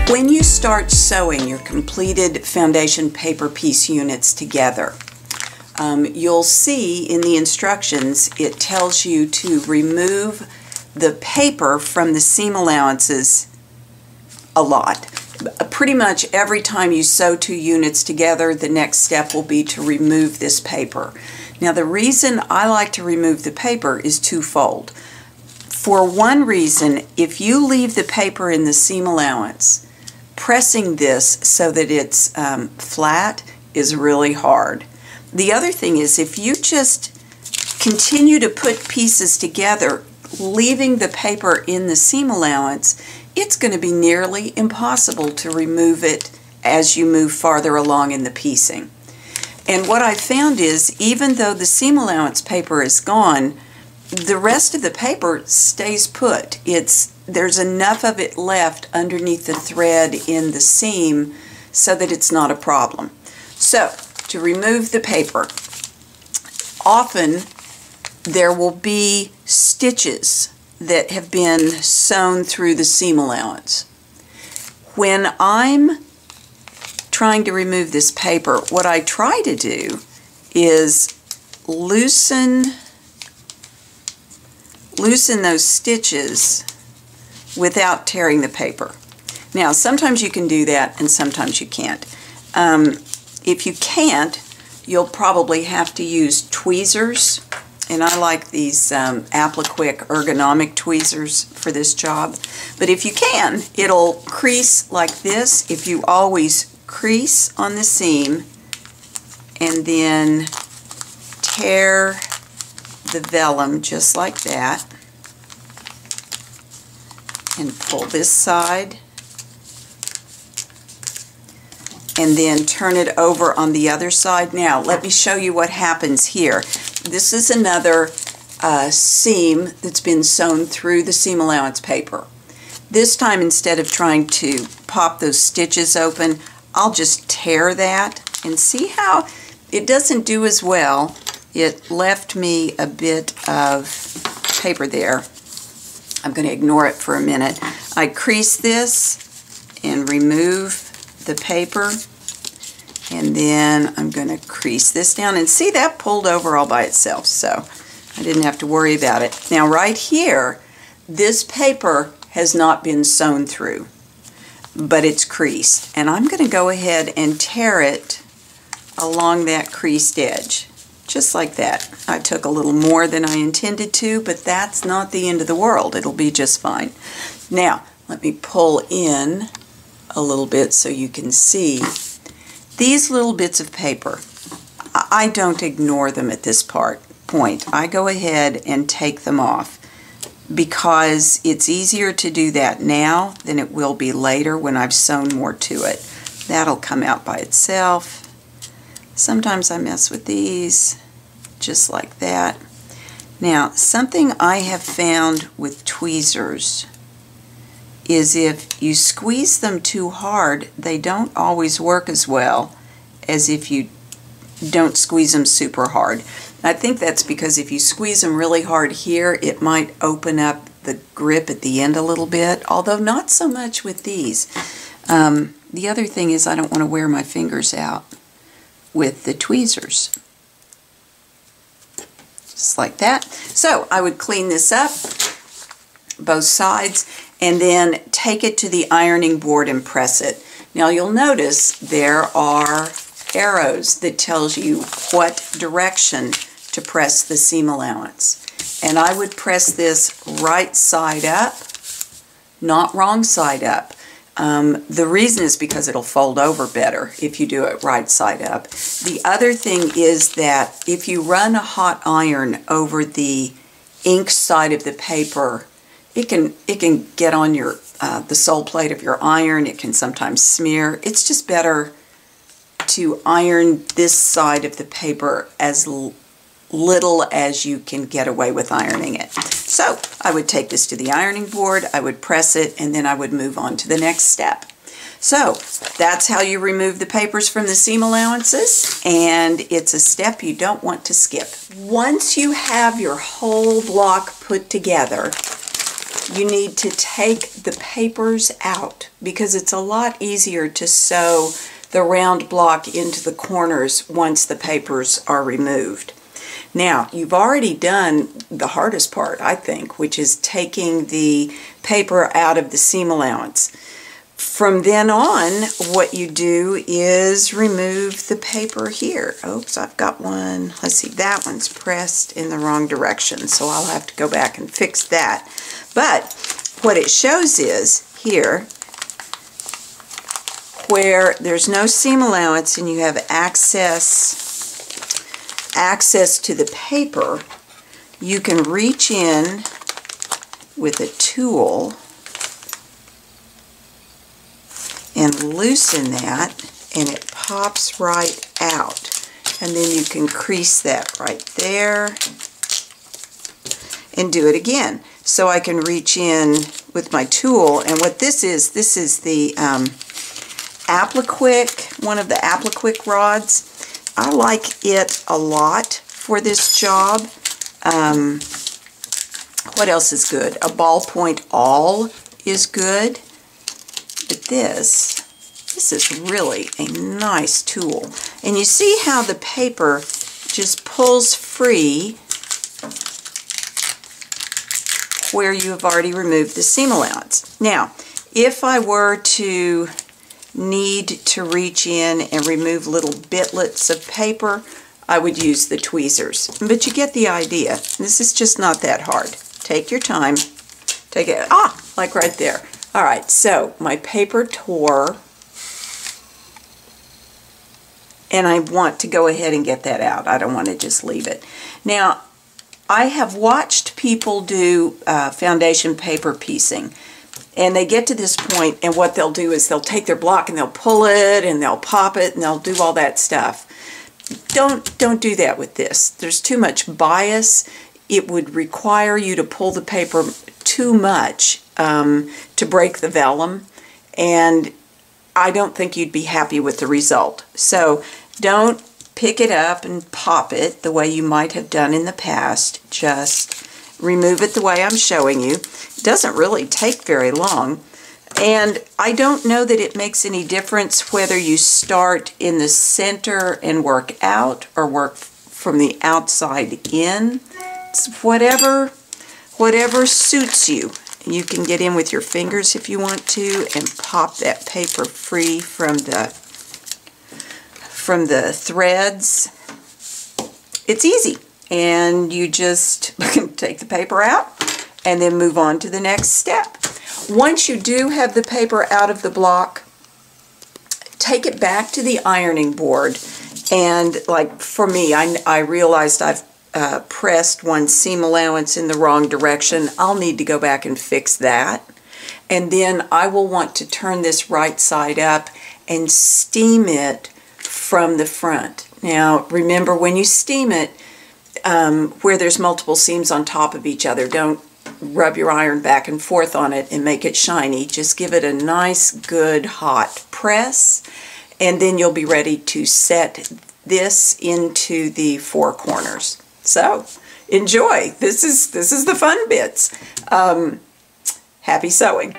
When you start sewing your completed foundation paper piece units together, you'll see in the instructions it tells you to remove the paper from the seam allowances a lot. Pretty much every time you sew two units together, the next step will be to remove this paper. Now the reason I like to remove the paper is twofold. For one reason, if you leave the paper in the seam allowance, pressing this so that it's flat is really hard. The other thing is if you just continue to put pieces together, leaving the paper in the seam allowance, it's going to be nearly impossible to remove it as you move farther along in the piecing. And what I found is even though the seam allowance paper is gone, the rest of the paper stays put. There's enough of it left underneath the thread in the seam so that it's not a problem. So, to remove the paper, often there will be stitches that have been sewn through the seam allowance. When I'm trying to remove this paper, what I try to do is loosen those stitches without tearing the paper. Now, sometimes you can do that and sometimes you can't. If you can't, you'll probably have to use tweezers, and I like these Appliquick ergonomic tweezers for this job. But if you can, it'll crease like this if you always crease on the seam and then tear the vellum just like that, and pull this side and then turn it over on the other side. Now let me show you what happens here. This is another seam that's been sewn through the seam allowance paper. This time, instead of trying to pop those stitches open, I'll just tear that, and see how it doesn't do as well. It left me a bit of paper there. I'm going to ignore it for a minute. I crease this and remove the paper, and then I'm going to crease this down, and see, that pulled over all by itself, so I didn't have to worry about it. Now right here, this paper has not been sewn through, but it's creased, and I'm going to go ahead and tear it along that creased edge. Just like that. I took a little more than I intended to, but that's not the end of the world. It'll be just fine. Now, let me pull in a little bit so you can see. These little bits of paper, I don't ignore them at this point. I go ahead and take them off because it's easier to do that now than it will be later when I've sewn more to it. That'll come out by itself. Sometimes I mess with these, just like that. Now, something I have found with tweezers is if you squeeze them too hard, they don't always work as well as if you don't squeeze them super hard. I think that's because if you squeeze them really hard here, it might open up the grip at the end a little bit, although not so much with these. The other thing is I don't want to wear my fingers out with the tweezers. Just like that. So I would clean this up, both sides, and then take it to the ironing board and press it. Now you'll notice there are arrows that tells you what direction to press the seam allowance. And I would press this right side up, not wrong side up. The reason is because it'll fold over better if you do it right side up. The other thing is that if you run a hot iron over the ink side of the paper, it can get on your the sole plate of your iron. It can sometimes smear. It's just better to iron this side of the paper as little as you can get away with ironing it. So I would take this to the ironing board, I would press it, and then I would move on to the next step. So that's how you remove the papers from the seam allowances, and it's a step you don't want to skip. Once you have your whole block put together, you need to take the papers out because it's a lot easier to sew the round block into the corners once the papers are removed. Now, you've already done the hardest part, I think, which is taking the paper out of the seam allowance. From then on, what you do is remove the paper here. Oops, I've got one. Let's see, that one's pressed in the wrong direction, so I'll have to go back and fix that. But what it shows is here, where there's no seam allowance and you have access to the paper, you can reach in with a tool and loosen that, and it pops right out. And then you can crease that right there and do it again. So I can reach in with my tool, and what this is the Appliquick, one of the Appliquick rods. I like it a lot for this job. What else is good? A ballpoint awl is good. But this is really a nice tool. And you see how the paper just pulls free where you have already removed the seam allowance. Now, if I were to need to reach in and remove little bitlets of paper, I would use the tweezers. But you get the idea. This is just not that hard. Take your time. Take it, like right there. All right, so my paper tore, and I want to go ahead and get that out. I don't want to just leave it. Now, I have watched people do foundation paper piecing, and they get to this point, and what they'll do is they'll take their block and they'll pull it and they'll pop it and they'll do all that stuff. Don't do that with this. There's too much bias. It would require you to pull the paper too much to break the vellum, and I don't think you'd be happy with the result. So don't pick it up and pop it the way you might have done in the past. Just remove it the way I'm showing you. It doesn't really take very long, and I don't know that it makes any difference whether you start in the center and work out or work from the outside in. It's whatever suits you. You can get in with your fingers if you want to and pop that paper free from the threads. It's easy, and you just take the paper out and then move on to the next step. Once you do have the paper out of the block, take it back to the ironing board, and like for me, I realized I've pressed one seam allowance in the wrong direction. I'll need to go back and fix that. And then I will want to turn this right side up and steam it from the front. Now, remember, when you steam it, where there's multiple seams on top of each other, don't rub your iron back and forth on it and make it shiny. Just give it a nice, good, hot press, and then you'll be ready to set this into the four corners. So, enjoy. This is the fun bits. Happy sewing.